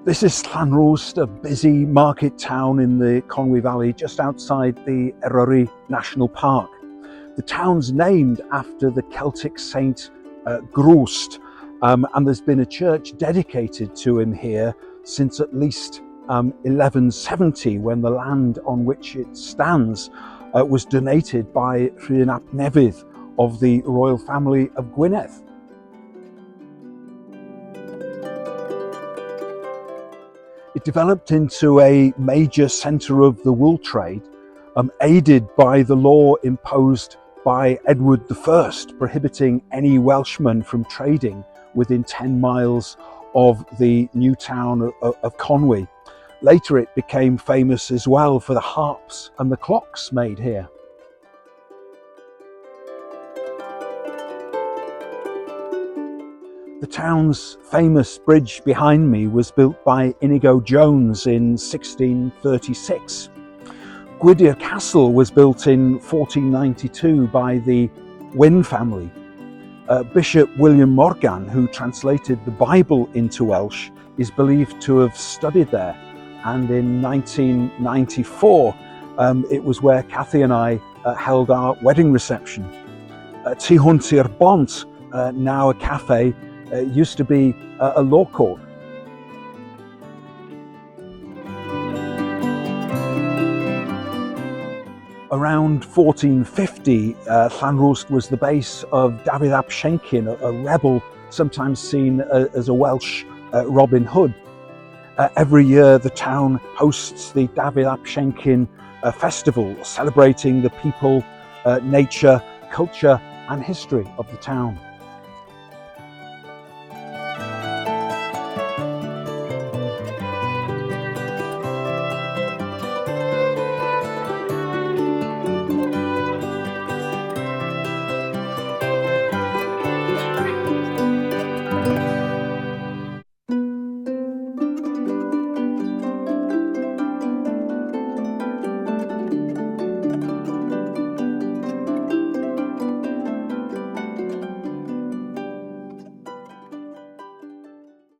This is Llanrwst, a busy market town in the Conwy Valley just outside the Eryri National Park. The town's named after the Celtic saint Grwst, and there's been a church dedicated to him here since at least 1170, when the land on which it stands was donated by Rhyn ap Newydd of the royal family of Gwynedd. It developed into a major centre of the wool trade, aided by the law imposed by Edward I, prohibiting any Welshman from trading within 10 miles of the new town of Conwy. Later it became famous as well for the harps and the clocks made here. The town's famous bridge behind me was built by Inigo Jones in 1636. Gwydir Castle was built in 1492 by the Wynn family. Bishop William Morgan, who translated the Bible into Welsh, is believed to have studied there, and in 1994 it was where Kathy and I held our wedding reception. Tu hwnt i'r bont, now a cafe, used to be a law court. Around 1450, Llanrwst was the base of Dafydd ap Siencyn, a rebel sometimes seen as a Welsh Robin Hood. Every year the town hosts the Dafydd ap Siencyn festival, celebrating the people, nature, culture and history of the town.